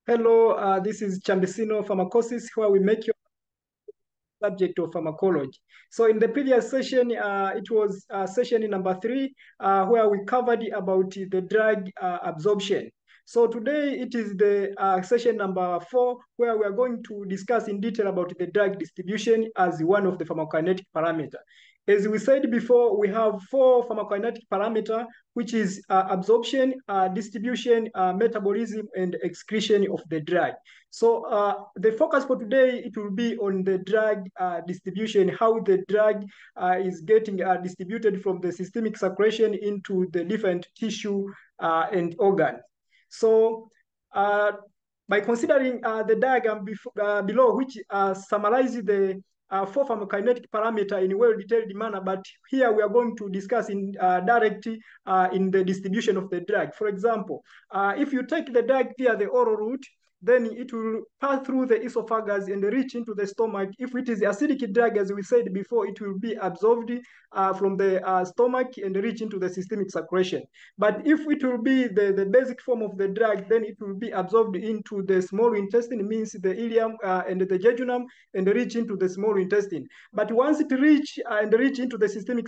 Hello, this is Chambisino Pharmacosis, where we make your subject of pharmacology. So in the previous session, it was session number 3, where we covered about the drug absorption. So today it is the session number 4, where we are going to discuss in detail about the drug distribution as one of the pharmacokinetic parameter. As we said before, we have 4 pharmacokinetic parameters, which is absorption, distribution, metabolism, and excretion of the drug. So the focus for today, it will be on the drug distribution, how the drug is getting distributed from the systemic circulation into the different tissue and organs. So by considering the diagram below, which summarizes the 4 pharmacokinetic parameter in a well-detailed manner, but here we are going to discuss in directly in the distribution of the drug. For example, if you take the drug via the oral route, then it will pass through the esophagus and reach into the stomach. If it is acidic drug, as we said before, it will be absorbed from the stomach and reach into the systemic circulation. But if it will be the basic form of the drug, then it will be absorbed into the small intestine, means the ileum and the jejunum, and reach into the small intestine. But once it reach into the systemic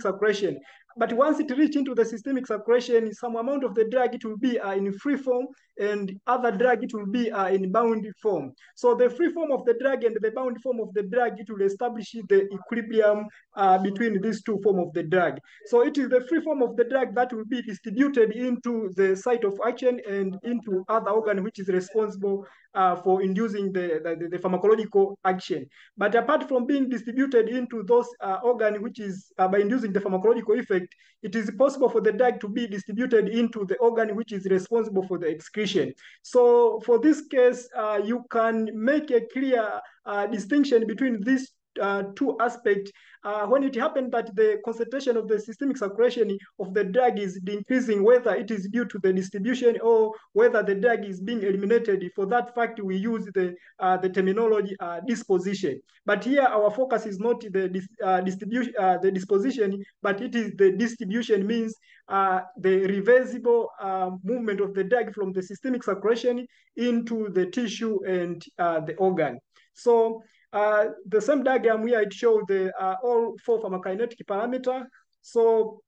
circulation, some amount of the drug, it will be in free form, and other drug, it will be in bound form. So the free form of the drug and the bound form of the drug, it will establish the equilibrium between these two forms of the drug. So it is the free form of the drug that will be distributed into the site of action and into other organ which is responsible for inducing the pharmacological action. But apart from being distributed into those organs, which is by inducing the pharmacological effect, it is possible for the drug to be distributed into the organ which is responsible for the excretion. So for this case, you can make a clear distinction between these two aspects. When it happened that the concentration of the systemic circulation of the drug is increasing, whether it is due to the distribution or whether the drug is being eliminated, for that fact, we use the terminology disposition. But here, our focus is not the disposition, but it is the distribution, means the reversible movement of the drug from the systemic circulation into the tissue and the organ. So the same diagram here, it shows the all 4 pharmacokinetic parameters. So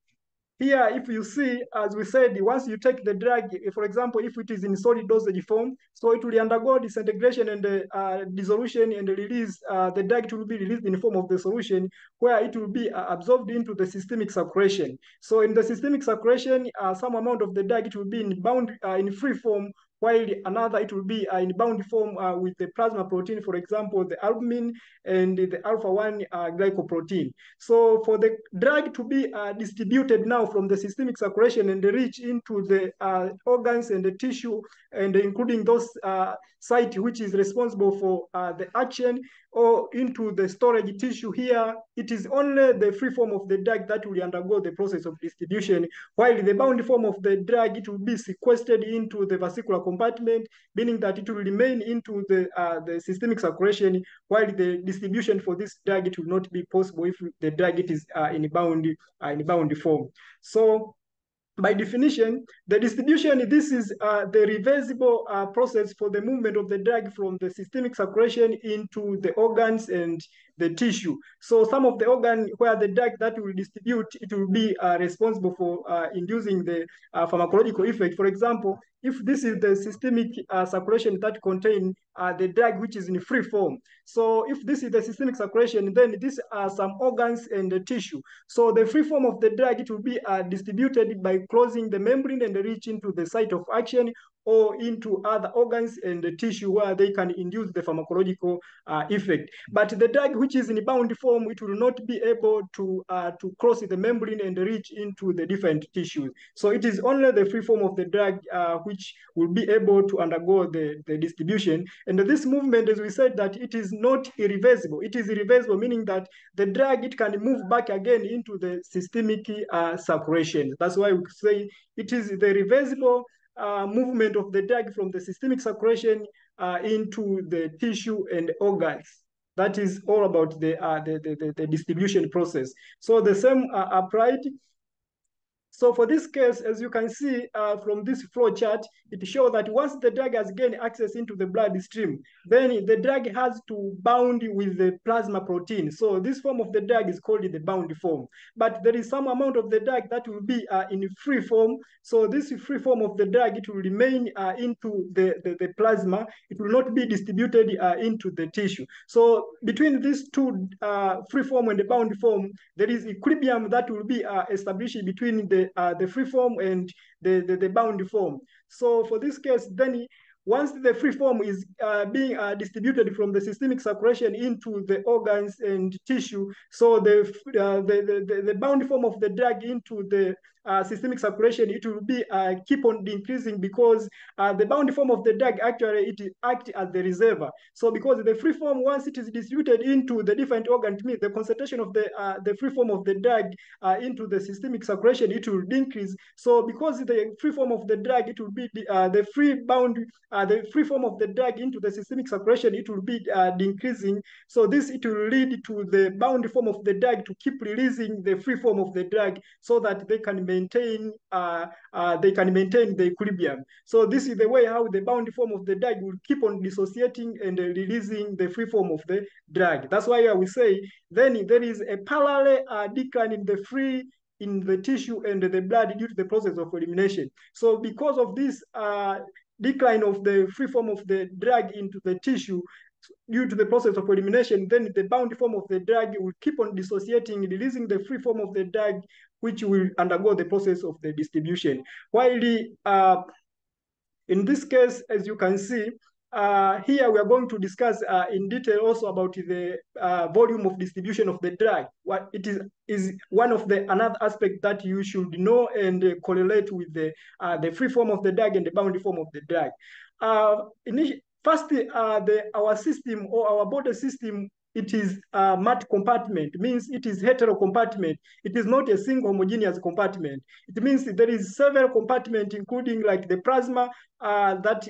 here, if you see, as we said, once you take the drug, for example, if it is in solid dosage form, so it will undergo disintegration and dissolution and release. The drug will be released in the form of the solution, where it will be absorbed into the systemic circulation. So in the systemic circulation, some amount of the drug, it will be in free form, while another, it will be in bound form with the plasma protein, for example, the albumin and the alpha-1 glycoprotein. So for the drug to be distributed now from the systemic circulation and reach into the organs and the tissue, and including those sites which is responsible for the action, or into the storage tissue, here, it is only the free form of the drug that will undergo the process of distribution, while the bound form of the drug, it will be sequestered into the vesicular compartment, meaning that it will remain into the systemic circulation, while the distribution for this drug, it will not be possible if the drug, it is in bound form. So by definition, the distribution, this is the reversible process for the movement of the drug from the systemic circulation into the organs and the tissue. So some of the organ where the drug that will distribute, it will be responsible for inducing the pharmacological effect. For example, if this is the systemic circulation that contain the drug which is in free form. So if this is the systemic circulation, then these are some organs and the tissue. So the free form of the drug, it will be distributed by closing the membrane and reach into the site of action, or into other organs and the tissue where they can induce the pharmacological effect. But the drug which is in bound form, it will not be able to cross the membrane and reach into the different tissues. So it is only the free form of the drug which will be able to undergo the distribution. And this movement, as we said, that it is not irreversible. It is irreversible, meaning that the drug, it can move back again into the systemic circulation. That's why we say it is the reversible movement of the drug from the systemic circulation into the tissue and organs. That is all about the distribution process. So the same applied. So for this case, as you can see from this flow chart, it shows that once the drug has gained access into the bloodstream, then the drug has to bound with the plasma protein. So this form of the drug is called the bound form. But there is some amount of the drug that will be in free form. So this free form of the drug, it will remain into the plasma. It will not be distributed into the tissue. So between these two free form and the bound form, there is equilibrium that will be established between the free form and the bound form. So for this case, then once the free form is being distributed from the systemic circulation into the organs and tissue, so the bound form of the drug into the systemic circulation, it will be keep on increasing, because the bound form of the drug actually it acts as the reservoir. So because the free form, once it is distributed into the different organs, means the concentration of the free form of the drug into the systemic circulation, it will increase. So because the free form of the drug, it will be the free form of the drug into the systemic circulation, it will be decreasing. So this, it will lead to the bound form of the drug to keep releasing the free form of the drug, so that they can maintain the equilibrium. So this is the way how the bound form of the drug will keep on dissociating and releasing the free form of the drug. That's why we say then there is a parallel decline in the tissue and the blood due to the process of elimination. So because of this decline of the free form of the drug into the tissue due to the process of elimination, then the bound form of the drug will keep on dissociating, releasing the free form of the drug, which will undergo the process of the distribution. While in this case, as you can see, here we are going to discuss in detail also about the volume of distribution of the drug. What it is one of the another aspect that you should know and correlate with the free form of the drug and the bound form of the drug. First, our system, or our body system, it is a multi-compartment, means it is heterocompartment. It is not a single homogeneous compartment. It means there is several compartments, including like the plasma that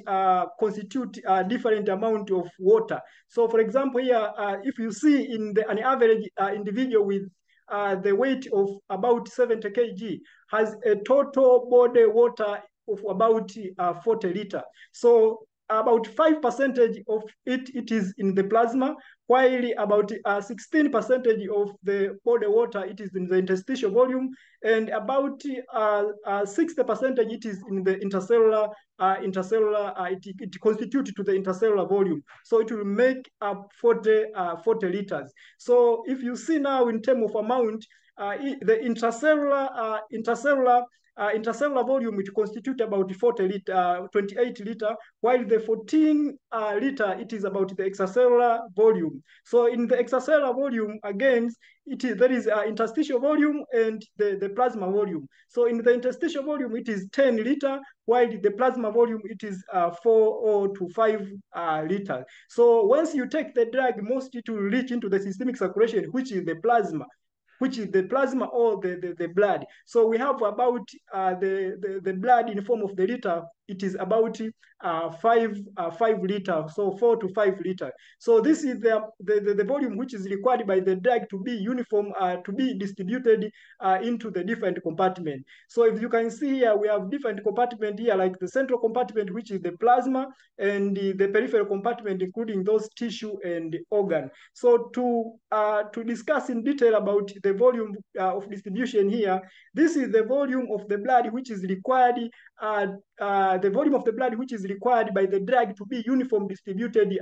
constitute a different amount of water. So for example, here, if you see in an average individual with the weight of about 70 kg has a total body water of about 40 liters. So about 5% of it is in the plasma, while about 16% of the body water it is in the interstitial volume, and about 60% it is in the intercellular. It constitutes to the intercellular volume, so it will make up 40 liters. So if you see now in terms of amount, the intercellular volume, which constitute about 28 liter, while the 14 liter, it is about the extracellular volume. So in the extracellular volume, again, there is interstitial volume and the plasma volume. So in the interstitial volume, it is 10 liter, while the plasma volume, it is 4 to 5 liters. So once you take the drug, most it will reach into the systemic circulation, which is the plasma or the blood. So we have about the blood in the form of the liter, it is about 5 liters, so 4 to 5 liters. So this is the volume which is required by the drug to be uniform, to be distributed into the different compartments. So if you can see here, we have different compartments here, like the central compartment, which is the plasma, and the peripheral compartment, including those tissue and organ. So to discuss in detail about the volume of distribution here, this is the volume of the blood which is required, the volume of the blood which is required by the drug to be uniform distributed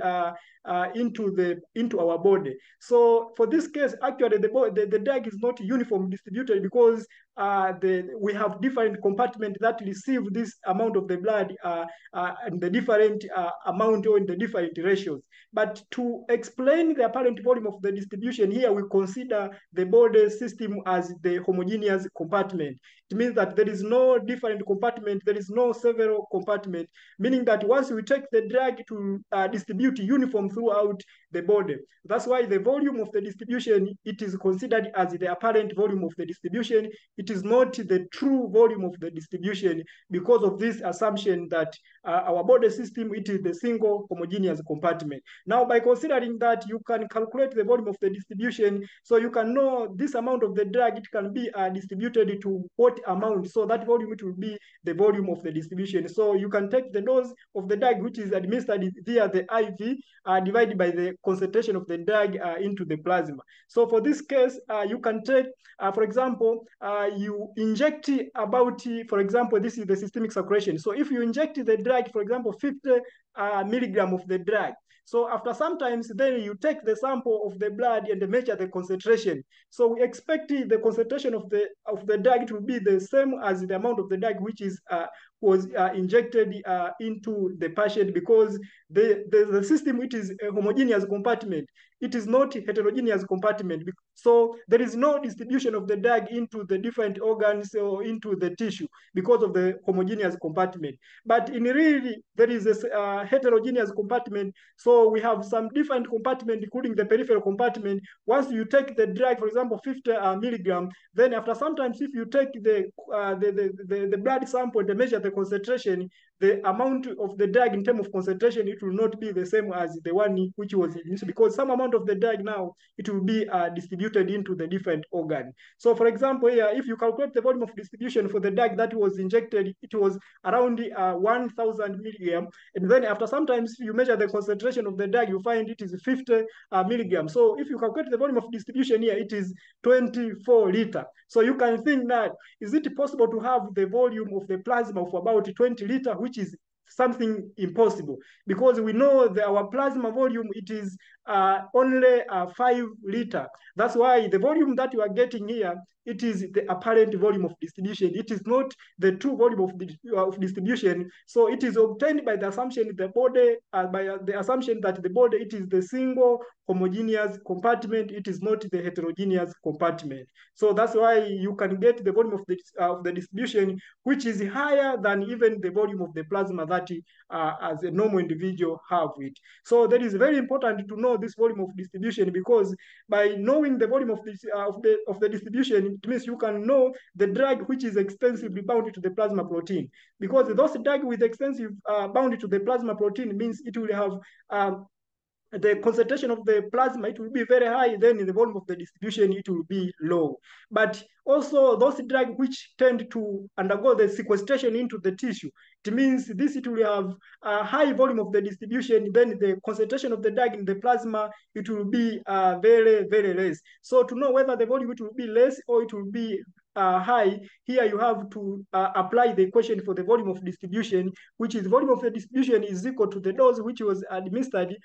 into our body. So for this case, actually the drug is not uniform distributed, because we have different compartments that receive this amount of the blood and the different amount or in the different ratios. But to explain the apparent volume of the distribution here, we consider the body system as the homogeneous compartment. It means that there is no different compartment, there is no several compartment, meaning meaning that once we take the drug to distribute uniform throughout the body. That's why the volume of the distribution, it is considered as the apparent volume of the distribution. It is not the true volume of the distribution, because of this assumption that our body system, it is the single homogeneous compartment. Now, by considering that, you can calculate the volume of the distribution, so you can know this amount of the drug, it can be distributed to what amount. So that volume, it will be the volume of the distribution. So you can take the dose of the drug which is administered via the IV divided by the concentration of the drug into the plasma. So for this case, you can take, for example, you inject about, for example, this is the systemic circulation. So if you inject the drug, for example, 50 milligram of the drug, so after sometimes, then you take the sample of the blood and measure the concentration. So we expect the concentration of the drug to be the same as the amount of the drug which is was injected into the patient, because the system, it is a homogeneous compartment. It is not heterogeneous compartment. So there is no distribution of the drug into the different organs or into the tissue because of the homogeneous compartment. But in really, there is a heterogeneous compartment. So we have some different compartment, including the peripheral compartment. Once you take the drug, for example, 50 milligram, then after sometimes, if you take the blood sample and measure the concentration, the amount of the drug in terms of concentration, it will not be the same as the one which was used, because some amount of the drug now, it will be distributed into the different organ. So for example, here, if you calculate the volume of distribution for the drug that was injected, it was around 1,000 milligram. And then after sometimes you measure the concentration of the drug, you find it is 50 milligrams. So if you calculate the volume of distribution here, it is 24 liter. So you can think that, is it possible to have the volume of the plasma of about 20 liter, which is something impossible, because we know that our plasma volume, it is only 5 liter. That's why the volume that you are getting here, it is the apparent volume of distribution. It is not the true volume of distribution. So it is obtained by the assumption the body, by the assumption that the body, it is the single homogeneous compartment. It is not the heterogeneous compartment. So that's why you can get the volume of the distribution, which is higher than even the volume of the plasma that as a normal individual have it. So that is very important to know this volume of distribution, because by knowing the volume of the distribution, it means you can know the drug which is extensively bound to the plasma protein, because those drug with extensive bound to the plasma protein means it will have the concentration of the plasma, it will be very high, then in the volume of the distribution, it will be low. But also those drugs which tend to undergo the sequestration into the tissue, it means this, it will have a high volume of the distribution, then the concentration of the drug in the plasma, it will be very, very less. So to know whether the volume, it will be less or it will be high, here you have to apply the equation for the volume of distribution, which is volume of the distribution is equal to the dose which was administered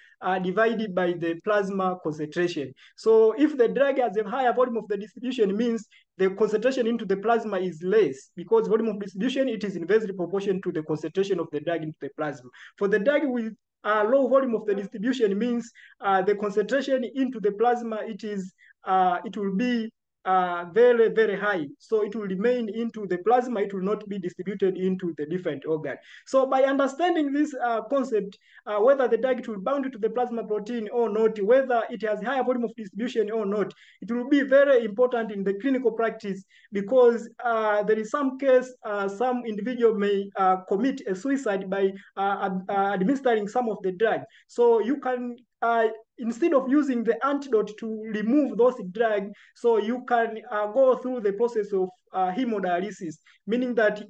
divided by the plasma concentration. So if the drug has a higher volume of the distribution, means the concentration into the plasma is less, because volume of distribution, it is inversely proportional to the concentration of the drug into the plasma. For the drug with low volume of the distribution, means the concentration into the plasma, it will be very, very high. So it will remain into the plasma, it will not be distributed into the different organ. So by understanding this concept, whether the drug will bind to the plasma protein or not, whether it has higher volume of distribution or not, it will be very important in the clinical practice, because there is some case, some individual may commit a suicide by administering some of the drug. So you can instead of using the antidote to remove those drugs, so you can go through the process of hemodialysis, meaning that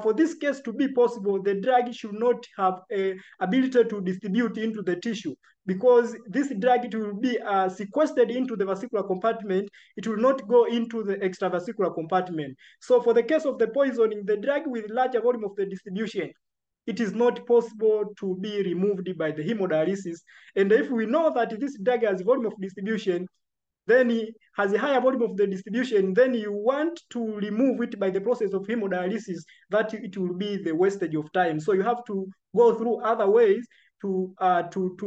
for this case to be possible, the drug should not have an ability to distribute into the tissue, because this drug, it will be sequestered into the vesicular compartment. It will not go into the extravascular compartment. So for the case of the poisoning, the drug with larger volume of the distribution, it is not possible to be removed by the hemodialysis. And if we know that this drug has volume of distribution, then it has a higher volume of the distribution, then you want to remove it by the process of hemodialysis, that it will be the wastage of time. So you have to go through other ways to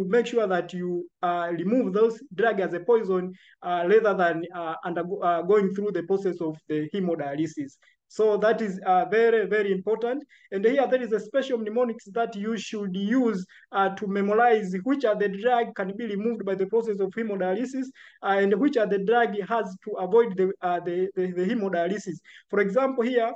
make sure that you remove those drugs as a poison rather than going through the process of the hemodialysis. So that is very, very important. And here there is a special mnemonics that you should use to memorize which are the drug can be removed by the process of hemodialysis, and which are the drug has to avoid the hemodialysis. For example, here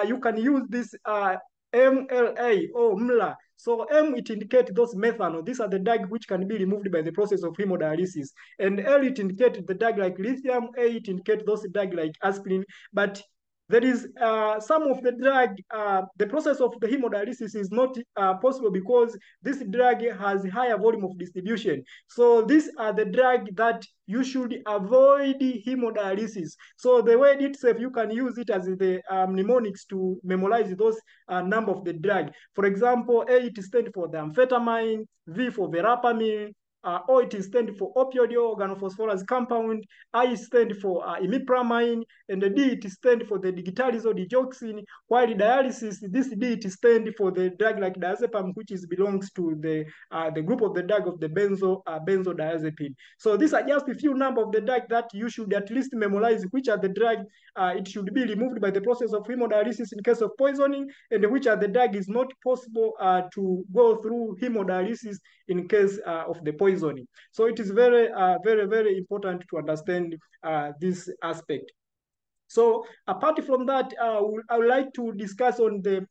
you can use this MLA or MLA. So M, it indicates those methanol. These are the drug which can be removed by the process of hemodialysis. And L, it indicates the drug like lithium. A, it indicates those drug like aspirin. But there is some of the drug, the process of the hemodialysis is not possible because this drug has higher volume of distribution. So these are the drug that you should avoid hemodialysis. So the word itself, you can use it as the mnemonics to memorize those number of the drug. For example, A, it stands for the amphetamine, V for verapamil, O, it stands for opioid organophosphorus compound, I stand for imipramine, and the D, it stands for the digitalizol digoxin, while dialysis, this D, it stands for the drug like diazepam, which belongs to the group of the drug of the benzodiazepine. So these are just a few number of the drug that you should at least memorize, which are the drug it should be removed by the process of hemodialysis in case of poisoning, and which are the drug is not possible to go through hemodialysis in case of the poisoning. So it is very, very important to understand this aspect. So apart from that, I would like to discuss on the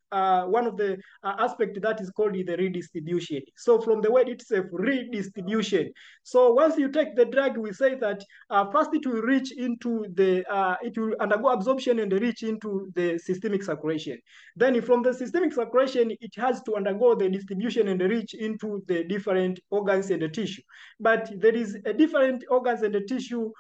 one of the aspect that is called the redistribution. So from the word itself, redistribution. So once you take the drug, we say that first it will reach into the, it will undergo absorption and reach into the systemic circulation. Then from the systemic circulation, it has to undergo the distribution and reach into the different organs and the tissue. But there is a different organs and the tissue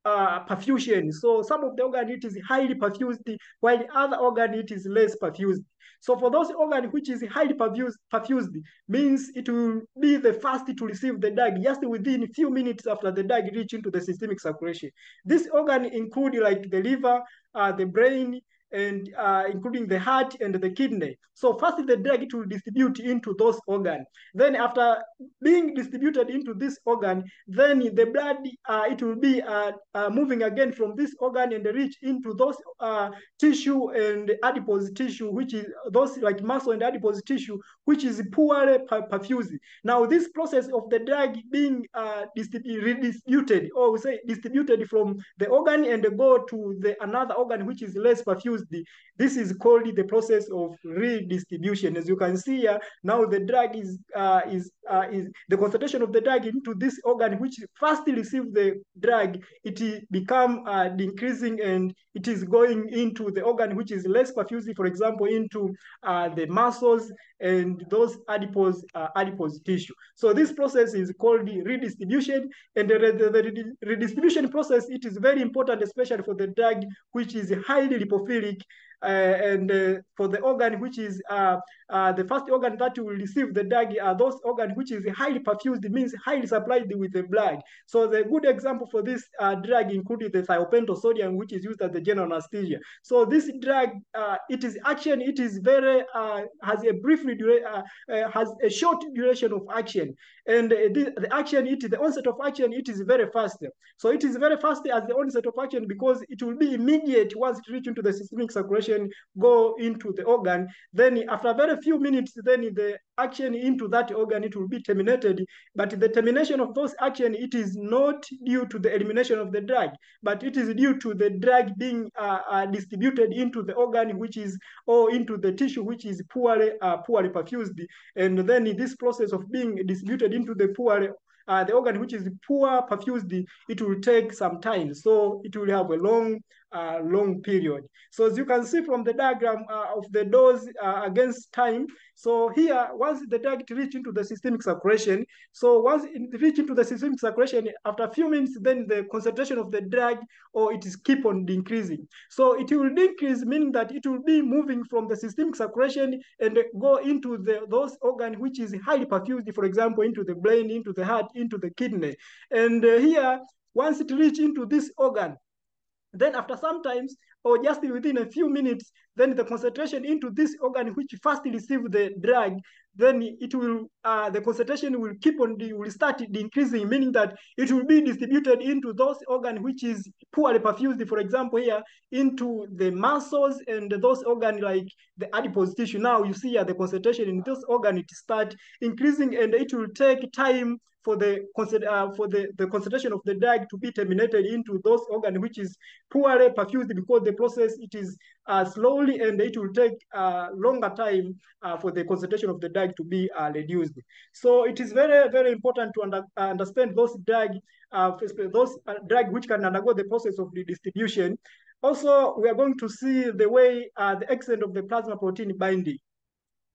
perfusion. So some of the organ it is highly perfused, while the other organ it is less perfused. So for those organ which is highly perfused means it will be the first to receive the drug just within a few minutes after the drug reach into the systemic circulation. This organ include like the liver, the brain, and including the heart and the kidney. So first the drug it will distribute into those organs. Then after being distributed into this organ, then the blood it will be moving again from this organ and reach into those tissue and adipose tissue, which is those like muscle and adipose tissue, which is poorly perfused. Now this process of the drug being redistributed, or we say distributed from the organ and go to the another organ which is less perfused, this is called the process of redistribution. As you can see here, now the drug is the concentration of the drug into this organ which first received the drug, it become decreasing, and it is going into the organ which is less perfused, for example, into the muscles and those adipose tissue. So this process is called the redistribution, and the redistribution process, it is very important, especially for the drug which is highly lipophilic, and for the organ which is the first organ that will receive the drug are those organs which is highly perfused, means highly supplied with the blood. So the good example for this drug included the thiopental sodium, which is used as the general anesthesia. So this drug, it is action, it is very has a brief has a short duration of action, and the action, the onset of action, it is very fast. So it is very fast as the onset of action because it will be immediate once it reach into the systemic circulation, go into the organ. Then after a very few minutes, then the action into that organ, it will be terminated. But the termination of those action, it is not due to the elimination of the drug, but it is due to the drug being distributed into the organ which is, or into the tissue which is poorly perfused. And then in this process of being distributed into the the organ which is poor perfused, it will take some time. So it will have a long period. So as you can see from the diagram of the dose against time, so here, once the drug reach into the systemic circulation, so once it reach into the systemic circulation, after a few minutes, then the concentration of the drug, or it is keep on decreasing. So it will decrease, meaning that it will be moving from the systemic circulation and go into those organs which is highly perfused, for example, into the brain, into the heart, into the kidney. And here, once it reach into this organ, then after some times, or just within a few minutes, then the concentration into this organ which first received the drug, then it will the concentration will keep on will start increasing, meaning that it will be distributed into those organs which is poorly perfused, for example here into the muscles and those organs like the adipose tissue. Now you see here the concentration in those organs it start increasing, and it will take time for the concentration of the drug to be terminated into those organs which is poorly perfused, because the process it is slowly, and it will take longer time for the concentration of the drug to be reduced. So it is very, very important to understand those drug which can undergo the process of the distribution. Also, we are going to see the way the extent of the plasma protein binding.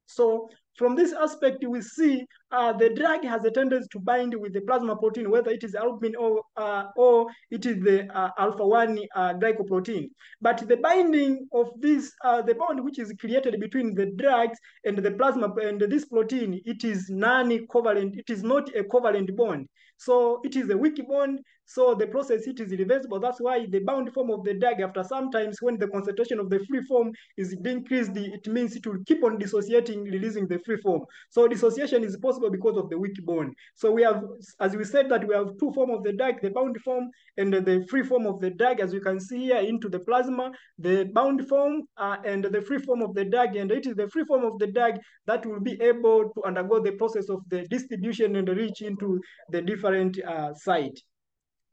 So from this aspect, we see the drug has a tendency to bind with the plasma protein, whether it is albumin or it is the alpha-1 glycoprotein. But the binding of this, the bond which is created between the drugs and the plasma and this protein, it is non-covalent. It is not a covalent bond. So it is a weak bond. So the process it is reversible. That's why the bound form of the drug, after sometimes when the concentration of the free form is increased, it means it will keep on dissociating, releasing the free form. So dissociation is possible because of the weak bond. So we have, as we said, that we have two forms of the drug, the bound form and the free form of the drug, as you can see here into the plasma, the bound form and the free form of the drug. And it is the free form of the drug that will be able to undergo the process of the distribution and reach into the different site.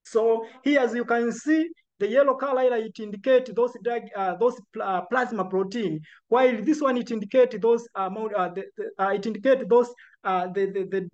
So here, as you can see, the yellow color it indicates those plasma protein, while this one it indicates those the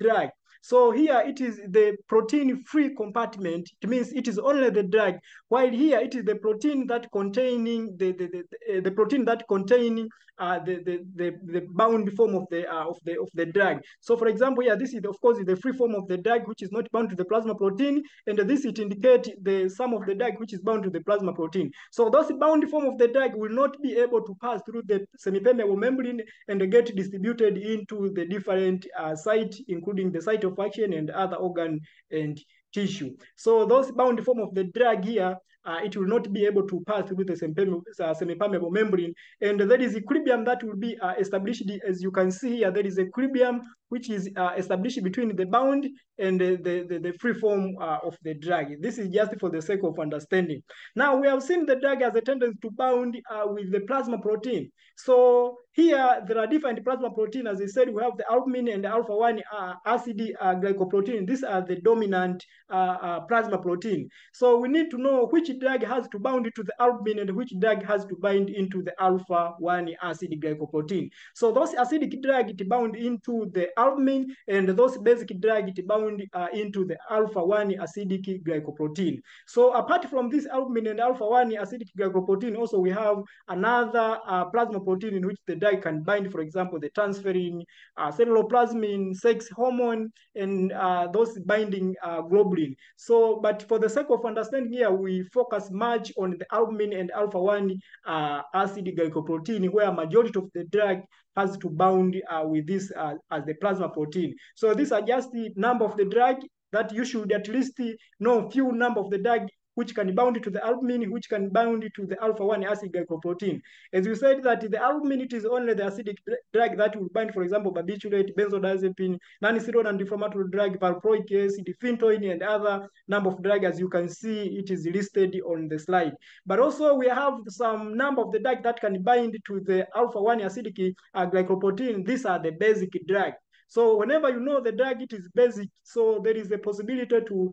drug. So here it is the protein-free compartment. It means it is only the drug, while here it is the protein that containing the protein that containing the bound form of the drug. So for example, here this is of course the free form of the drug which is not bound to the plasma protein, and this it indicates the sum of the drug which is bound to the plasma protein. So those bound form of the drug will not be able to pass through the semipermeable membrane and get distributed into the different sites, including the site of action and other organ and tissue. So those bound form of the drug here, it will not be able to pass through the semipermeable membrane, and there is equilibrium that will be established. As you can see here, there is equilibrium which is established between the bound and the free form of the drug. This is just for the sake of understanding. Now, we have seen the drug has a tendency to bound with the plasma protein. So here, there are different plasma protein. As I said, we have the albumin and the alpha-1 acid glycoprotein. These are the dominant plasma protein. So we need to know which drug has to bind to the albumin and which drug has to bind into the alpha-1 acid glycoprotein. So those acidic drugs it bound into the albumin, and those basic drugs it bound into the alpha-1 acidic glycoprotein. So apart from this albumin and alpha-1 acidic glycoprotein, also we have another plasma protein in which the drug can bind, for example, the transferrin, celluloplasmin, sex hormone, and those binding globulin. So, but for the sake of understanding here, we focus much on the albumin and alpha-1 acid glycoprotein, where majority of the drug has to bound with this as the plasma protein. So these are just the number of the drug that you should at least know few number of the drug which can bind to the albumin, which can bind to the alpha-1 acid glycoprotein. As you said that the albumin, it is only the acidic drug that will bind, for example, barbiturate, benzodiazepine, non-steroidal anti-inflammatory drug, valproic acid, phenytoin, and other number of drugs. As you can see, it is listed on the slide. But also we have some number of the drug that can bind to the alpha-1 acidic glycoprotein. These are the basic drug. So whenever you know the drug, it is basic. So there is a possibility to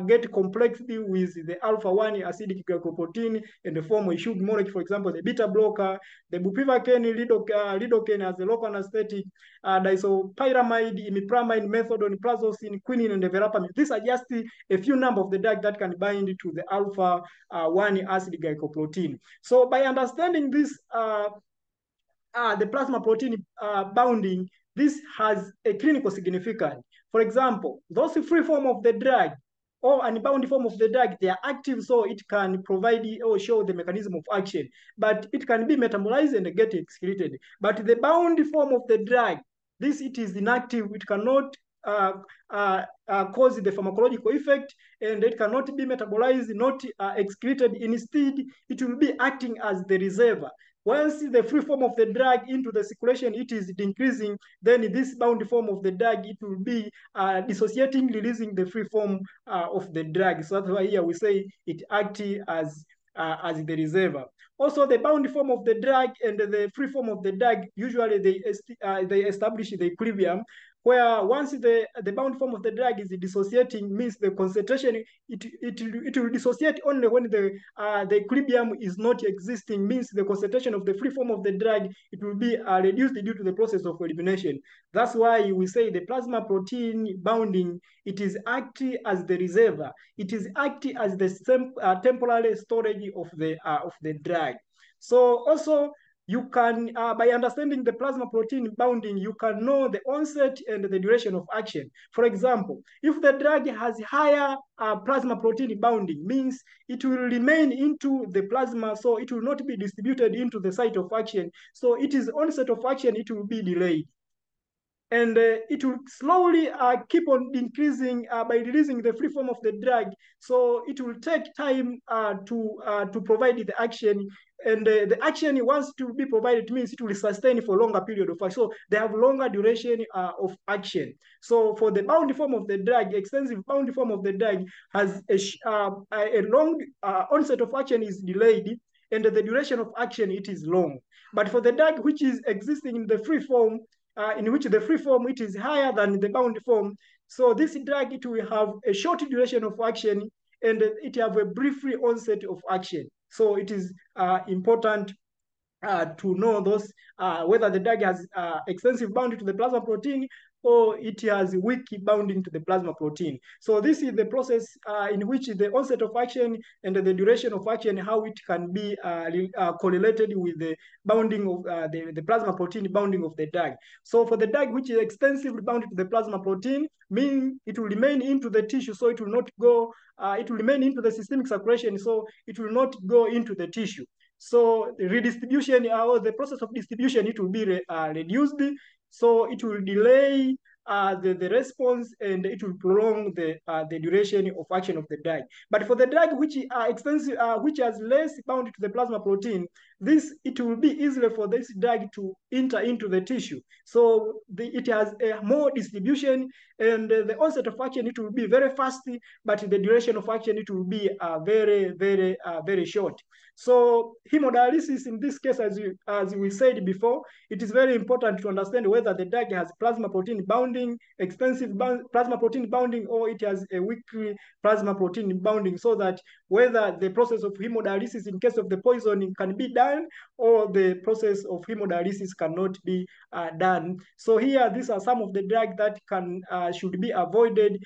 get complexity with the alpha-1 acidic glycoprotein and the form a huge molecule, for example, the beta blocker, the bupivacaine, lidocaine as a local anesthetic, disopyramide, imipramine, methadone, prazosin, quinine, and the verapamil. These are just a few number of the drug that can bind to the alpha-1 acid glycoprotein. So by understanding this, the plasma protein bounding, this has a clinical significance. For example, those free form of the drug or unbound form of the drug, they are active, so it can provide or show the mechanism of action, but it can be metabolized and get excreted. But the bound form of the drug, this it is inactive, it cannot cause the pharmacological effect, and it cannot be metabolized, not excreted. Instead, it will be acting as the reservoir. Once the free form of the drug into the circulation, it is decreasing, then this bound form of the drug, it will be dissociating, releasing the free form of the drug. So that's why here we say it acts as the reservoir. Also, the bound form of the drug and the free form of the drug, usually they establish the equilibrium, where once the bound form of the drug is dissociating, means the concentration, it will dissociate only when the equilibrium is not existing, means the concentration of the free form of the drug, it will be reduced due to the process of elimination. That's why we say the plasma protein bounding, it is acting as the reservoir. It is acting as the temporary storage of the drug. So also, you can, by understanding the plasma protein bounding, you can know the onset and the duration of action. For example, if the drug has higher plasma protein bounding, means it will remain into the plasma, so it will not be distributed into the site of action. So its onset of action, it will be delayed. And it will slowly keep on increasing by releasing the free form of the drug. So it will take time to provide the action. And the action, once to be provided, means it will sustain for a longer period of action. So they have longer duration of action. So for the bound form of the drug, extensive bound form of the drug has a long onset of action is delayed, and the duration of action, it is long. But for the drug which is existing in the free form, in which the free form, it is higher than the bound form, so this drug, it will have a short duration of action, and it have a brief onset of action. So it is important to know those whether the drug has extensive bounding to the plasma protein, or it has weak bounding to the plasma protein. So this is the process in which the onset of action and the duration of action, how it can be correlated with the bounding of the plasma protein bounding of the drug. So for the drug which is extensively bounded to the plasma protein, meaning it will remain into the tissue, so it will not go, it will remain into the systemic circulation, so it will not go into the tissue. So the redistribution, or the process of distribution, it will be reduced. So it will delay the response, and it will prolong the duration of action of the drug. But for the drug which are extensive, which has less bound to the plasma protein, it will be easier for this drug to enter into the tissue. So it has a more distribution, and the onset of action, it will be very fast, but the duration of action, it will be very short. So hemodialysis, in this case, as we said before, it is very important to understand whether the drug has plasma protein bounding, extensive plasma protein bounding, or it has a weak plasma protein bounding, so that whether the process of hemodialysis in case of the poisoning can be done, or the process of hemodialysis cannot be done. So here, these are some of the drugs that should be avoided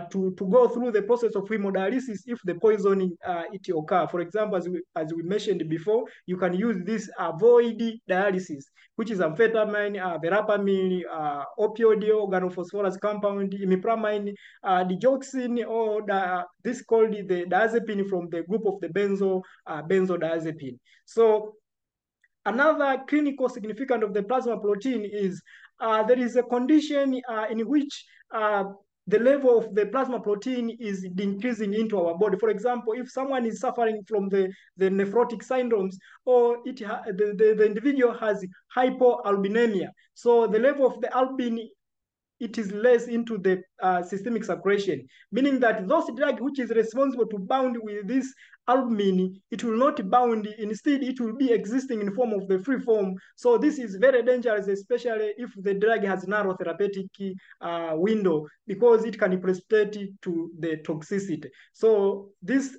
to go through the process of hemodialysis if the poisoning it occur. For example, as we mentioned before, you can use this avoid dialysis, which is amphetamine, verapamil, opioid organophosphorus compound, imipramine, digoxin, or this called the diazepine from the group of the benzodiazepine. So another clinical significance of the plasma protein is there is a condition in which the level of the plasma protein is decreasing into our body. For example, if someone is suffering from the nephrotic syndromes, or the individual has hypoalbuminemia, so the level of the albumin, it is less into the systemic circulation, meaning that those drugs which is responsible to bound with this albumin, it will not bound. Instead, it will be existing in form of the free form. So this is very dangerous, especially if the drug has narrow therapeutic window, because it can precipitate to the toxicity. So this,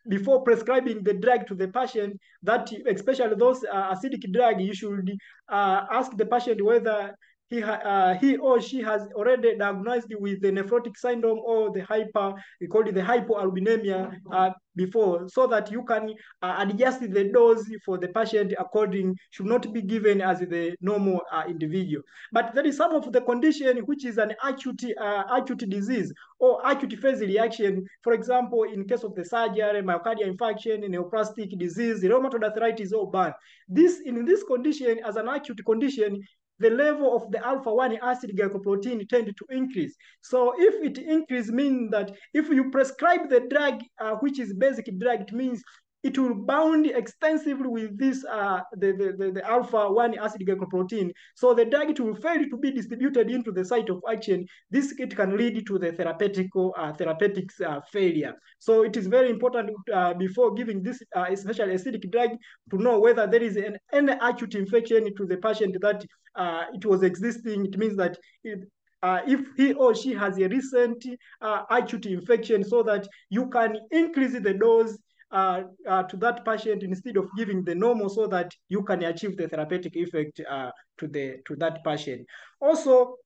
before prescribing the drug to the patient, that especially those acidic drugs, you should ask the patient whether he or she has already diagnosed with the nephrotic syndrome, or we call it the hypoalbuminemia before, so that you can adjust the dose for the patient according, should not be given as the normal individual. But there is some of the condition which is an acute disease, or acute phase reaction. For example, in case of the surgery, myocardial infarction, neoplastic disease, rheumatoid arthritis, or burn. In this condition, as an acute condition, the level of the alpha-1 acid glycoprotein tend to increase. So if it increases, means that if you prescribe the drug, which is basic drug, it means it will bind extensively with this the alpha-1 acid glycoprotein. So the drug, it will fail to be distributed into the site of action. This, it can lead to the therapeutics failure. So it is very important before giving this especially acidic drug to know whether there is any acute infection to the patient that it was existing. It means that if he or she has a recent acute infection, so that you can increase the dose to that patient instead of giving the normal, so that you can achieve the therapeutic effect to that patient. Also,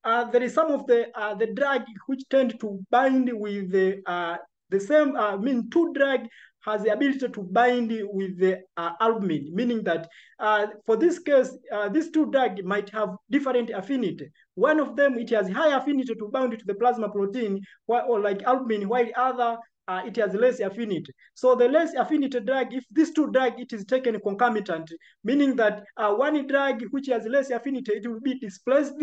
there is some of the drug which tend to bind with the same. Two drug has the ability to bind with the albumin, meaning that for this case, these two drugs might have different affinity. One of them, it has high affinity to bind to the plasma protein, or like albumin, while other it has less affinity. So the less affinity drug, if these two drugs, it is taken concomitant, meaning that one drug which has less affinity, it will be displaced,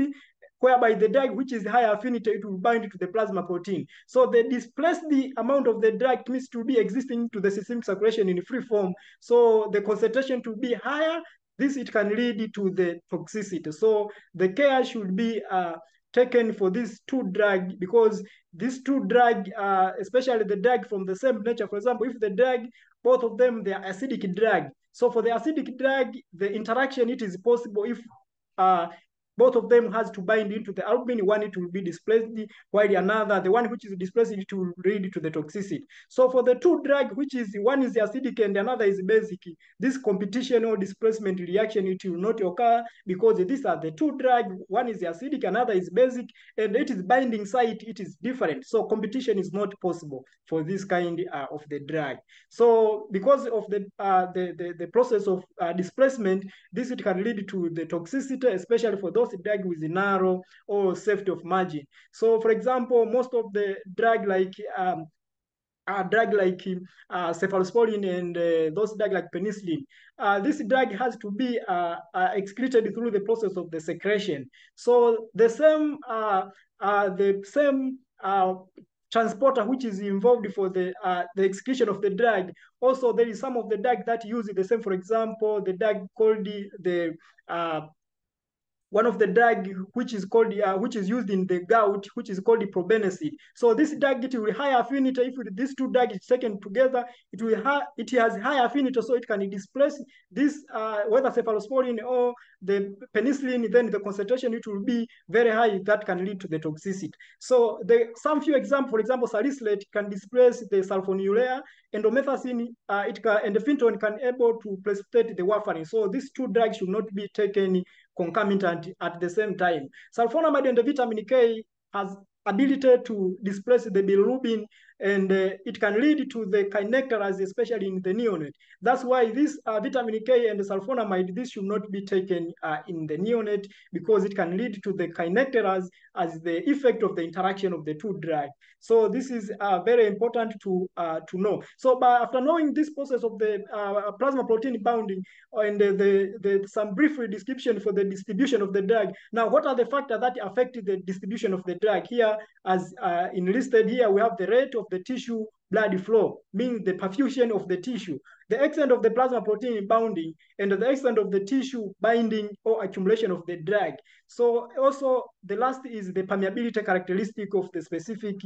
whereby the drug which is higher affinity, it will bind to the plasma protein. So they displace the amount of the drug, means to be existing to the systemic circulation in free form. So the concentration to be higher. This, it can lead to the toxicity. So the care should be taken for these two drugs, because these two drugs, especially the drug from the same nature, for example, if the drug, both of them, they are acidic drug. So for the acidic drug, the interaction, it is possible if both of them has to bind into the albumin. One, it will be displaced, while another, the one which is displaced, it will lead to the toxicity. So for the two drugs, which is one is acidic and another is basic, this competition or displacement reaction, it will not occur, because these are the two drugs. One is acidic, another is basic, and it is binding site, it is different. So competition is not possible for this kind of the drug. So because of the process of displacement, this, it can lead to the toxicity, especially for those drugs with narrow or safety of margin. So for example, most of the drug like cephalosporin and those drugs like penicillin, this drug has to be excreted through the process of the secretion. So the same transporter which is involved for the excretion of the drug. Also, there is some of the drug that use the same. For example, the drug called one of the drug which is called which is used in the gout, which is called the probenecid. So this drug, it will high affinity. If these two drugs is taken together, it has high affinity, so it can displace this whether cephalosporin or the penicillin. Then the concentration, it will be very high, that can lead to the toxicity. So some few examples, for example, salicylate can displace the sulfonylurea, and omethacin and the phenton can able to precipitate the warfarin. So these two drugs should not be taken concomitant at the same time. Sulfonamide and the vitamin K has ability to displace the bilirubin, and it can lead to the kinectorase, especially in the neonate. That's why this vitamin K and the sulfonamide, this should not be taken in the neonate, because it can lead to the kinectorase as the effect of the interaction of the two drugs. So this is very important to know. So after knowing this process of the plasma protein bounding and some brief description for the distribution of the drug, now what are the factors that affect the distribution of the drug? Here, as enlisted here, we have the rate of the tissue blood flow, meaning the perfusion of the tissue, the extent of the plasma protein bounding, and the extent of the tissue binding or accumulation of the drug. So also the last is the permeability characteristic of the specific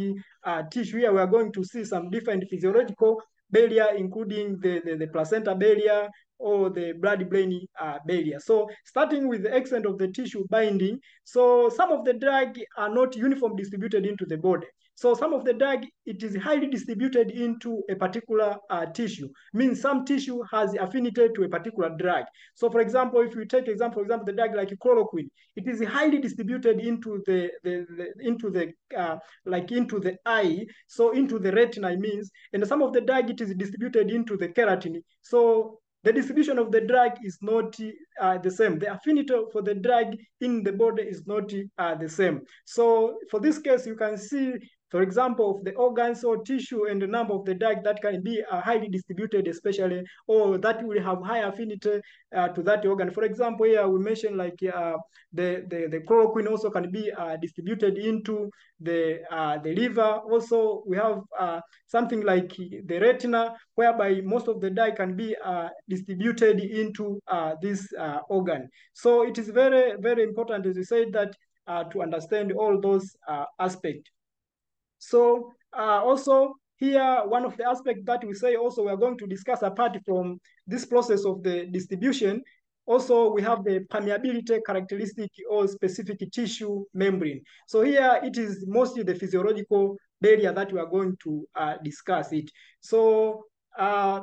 tissue. Here we are going to see some different physiological barrier, including the placenta barrier or the blood-brain barrier. So starting with the extent of the tissue binding, so some of the drug are not uniform distributed into the body. So some of the drug, it is highly distributed into a particular tissue, means some tissue has affinity to a particular drug. So for example, if you take example, the drug like chloroquine, it is highly distributed into into the eye, so into the retina, means, and some of the drug, it is distributed into the keratin. So the distribution of the drug is not the same. The affinity for the drug in the body is not the same. So for this case, you can see for example, of the organs or tissue and the number of the drug that can be highly distributed, especially, or that will have high affinity to that organ. For example, here we mentioned like the chloroquine also can be distributed into the liver. Also, we have something like the retina, whereby most of the dye can be distributed into this organ. So it is very, very important, as we said, that to understand all those aspects. So also here, one of the aspects that we say also we are going to discuss apart from this process of the distribution, also we have the permeability characteristic or specific tissue membrane. So here it is mostly the physiological barrier that we are going to discuss it. So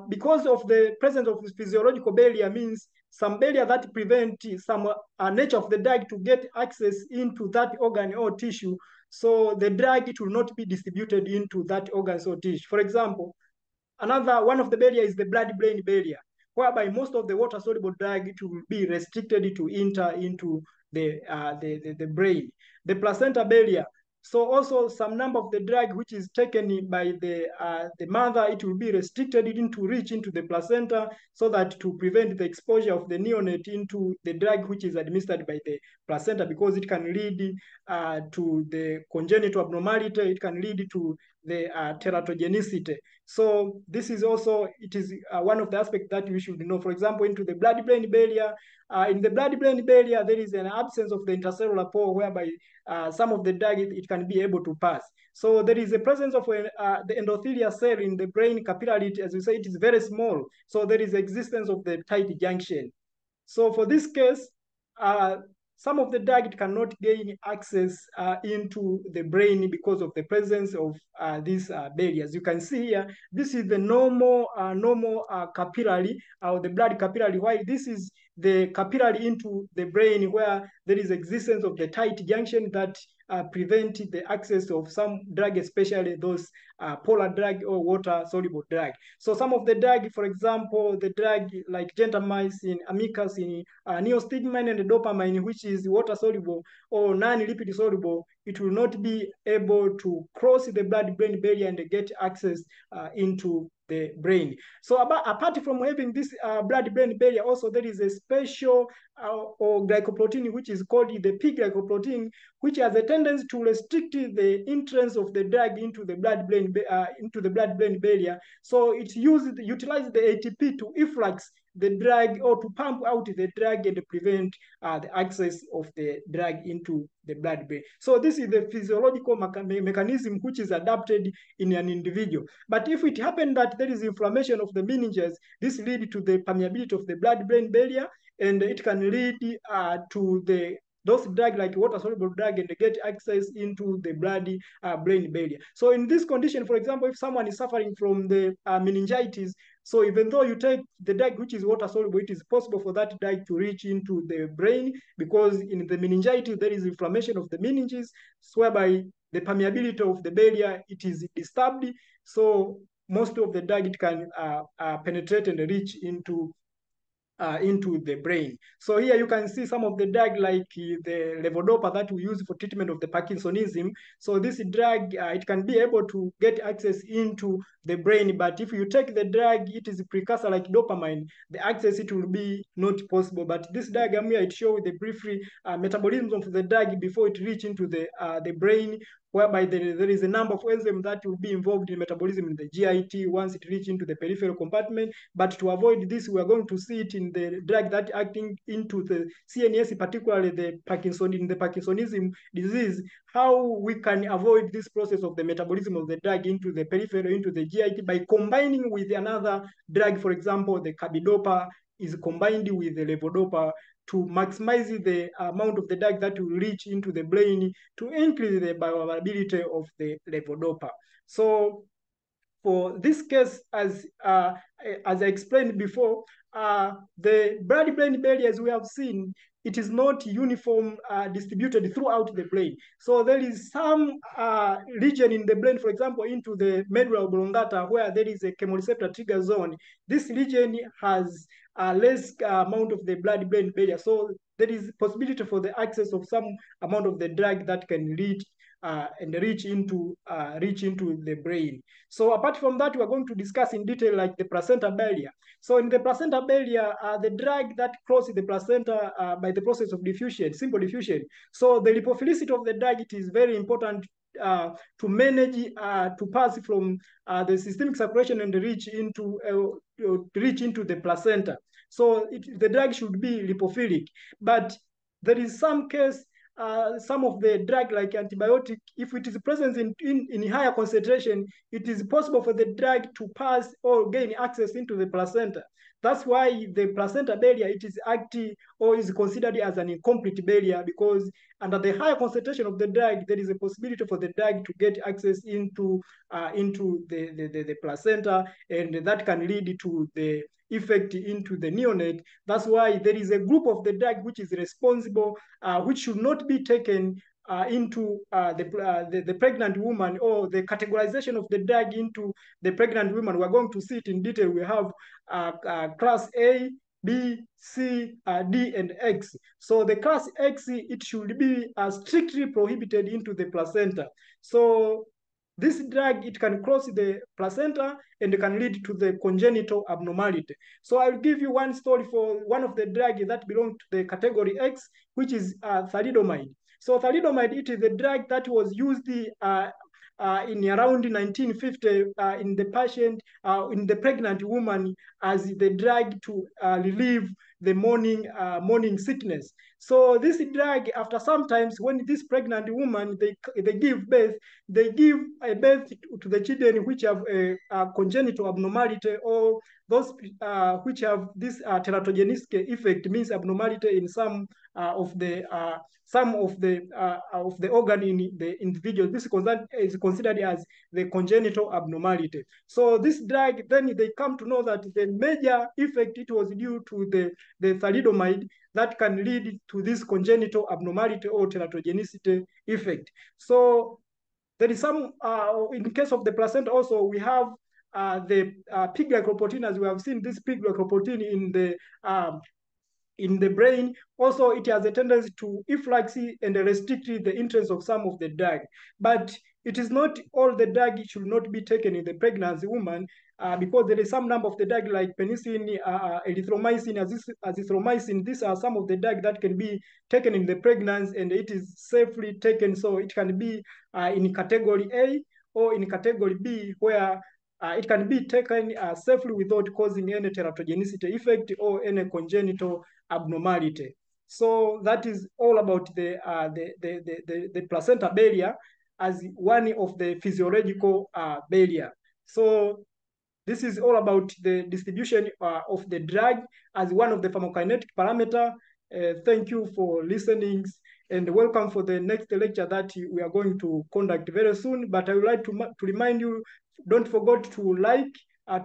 because of the presence of this physiological barrier means some barrier that prevent some nature of the drug to get access into that organ or tissue. So the drug, it will not be distributed into that organ or tissue. For example, another one of the barrier is the blood-brain barrier, whereby most of the water-soluble drug, it will be restricted to enter into the brain. The placenta barrier. So also some number of the drug which is taken by the mother, it will be restricted to reach into the placenta, so that to prevent the exposure of the neonate into the drug which is administered by the placenta, because it can lead to the congenital abnormality, it can lead to the teratogenicity. So this is also, it is one of the aspects that we should know. For example, into the blood-brain barrier, in the blood-brain barrier, there is an absence of the intercellular pore, whereby some of the drug it can be able to pass. So there is a presence of the endothelial cell in the brain capillary. As we say, it is very small. So there is existence of the tight junction. So for this case, some of the drug it cannot gain access into the brain because of the presence of these barriers. You can see here, this is the normal capillary, or the blood capillary, while this is the capillary into the brain, where there is existence of the tight junction that prevent the access of some drug, especially those polar drug or water-soluble drug. So some of the drug, for example, the drug like gentamicin, amikacin, neostigmine, and dopamine, which is water-soluble or non-lipid soluble, it will not be able to cross the blood-brain barrier and get access into the brain. So apart from having this blood-brain barrier, also there is a special or glycoprotein which is called the P glycoprotein, which has a tendency to restrict the entrance of the drug into the blood-brain barrier. So it utilizes the ATP to efflux the drug, or to pump out the drug and prevent the access of the drug into the blood-brain. So this is the physiological mechanism which is adapted in an individual. But if it happened that there is inflammation of the meninges, this leads to the permeability of the blood-brain barrier, and it can lead to those drug like water-soluble drug and get access into the blood-brain barrier. So in this condition, for example, if someone is suffering from the meningitis, so even though you take the drug which is water-soluble, it is possible for that drug to reach into the brain, because in the meningitis, there is inflammation of the meninges, whereby the permeability of the barrier, it is disturbed. So most of the drug, it can penetrate and reach into the brain. So here you can see some of the drug like the levodopa that we use for treatment of the Parkinsonism. So this drug, it can be able to get access into the brain, but if you take the drug, it is a precursor like dopamine, the access, it will be not possible. But this diagram here, it shows the briefly metabolism of the drug before it reach into the brain, whereby there is a number of enzymes that will be involved in metabolism in the GIT once it reaches into the peripheral compartment. But to avoid this, we are going to see it in the drug that acting into the CNS, particularly the Parkinsonism disease, how we can avoid this process of the metabolism of the drug into the peripheral, into the GIT, by combining with another drug. For example, the carbidopa is combined with the levodopa to maximize the amount of the drug that will reach into the brain to increase the bioavailability of the levodopa. So for this case, as I explained before, the blood-brain barrier, as we have seen, it is not uniform distributed throughout the brain. So there is some region in the brain, for example, into the medulla oblongata, where there is a chemoreceptor trigger zone. This region has less amount of the blood-brain barrier. So there is possibility for the access of some amount of the drug that can lead reach into the brain. So apart from that, we are going to discuss in detail like the placenta barrier. So in the placenta barrier, the drug that crosses the placenta by the process of diffusion, simple diffusion. So the lipophilicity of the drug, it is very important to manage to pass from the systemic circulation and reach into the placenta. So the drug should be lipophilic, but there is some case. Some of the drug like antibiotic, if it is present in higher concentration, it is possible for the drug to pass or gain access into the placenta. That's why the placenta barrier, it is active or is considered as an incomplete barrier, because under the higher concentration of the drug, there is a possibility for the drug to get access into the placenta, and that can lead to the effect into the neonate. That's why there is a group of the drug which is responsible, which should not be taken into the pregnant woman, or the categorization of the drug into the pregnant woman. We're going to see it in detail. We have class A, B, C, D, and X. So the class X, it should be strictly prohibited into the placenta. So this drug, it can cross the placenta and can lead to the congenital abnormality. So I'll give you one story for one of the drugs that belong to the category X, which is thalidomide. So thalidomide, it is a drug that was used in around 1950 in the patient, in the pregnant woman, as the drug to relieve the morning sickness. So this drug, after sometimes when this pregnant woman, they give birth, they give a birth to the children which have a congenital abnormality, or those which have this teratogenicity effect, means abnormality in some of the organ in the individual. This is considered as the congenital abnormality. So this drug, then they come to know that the major effect, it was due to the thalidomide that can lead to this congenital abnormality or teratogenicity effect. So there is some, in case of the placenta also, we have the pig glycoprotein, as we have seen this pig glycoprotein in the brain. Also, it has a tendency to efflux and restrict the entrance of some of the drug. But it is not all the drug should not be taken in the pregnancy woman, because there is some number of the drug like penicillin, erythromycin, azithromycin. These are some of the drug that can be taken in the pregnancy, and it is safely taken. So it can be in category A or in category B, where it can be taken safely without causing any teratogenicity effect or any congenital abnormality. So that is all about the placenta barrier as one of the physiological barrier. So this is all about the distribution of the drug as one of the pharmacokinetic parameter. Thank you for listening, and welcome for the next lecture that we are going to conduct very soon. But I would like to remind you, don't forget to like,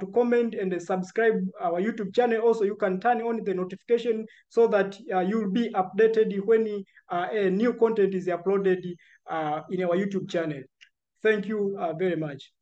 to comment, and subscribe our YouTube channel. Also, you can turn on the notification so that you'll be updated when a new content is uploaded in our YouTube channel. Thank you very much.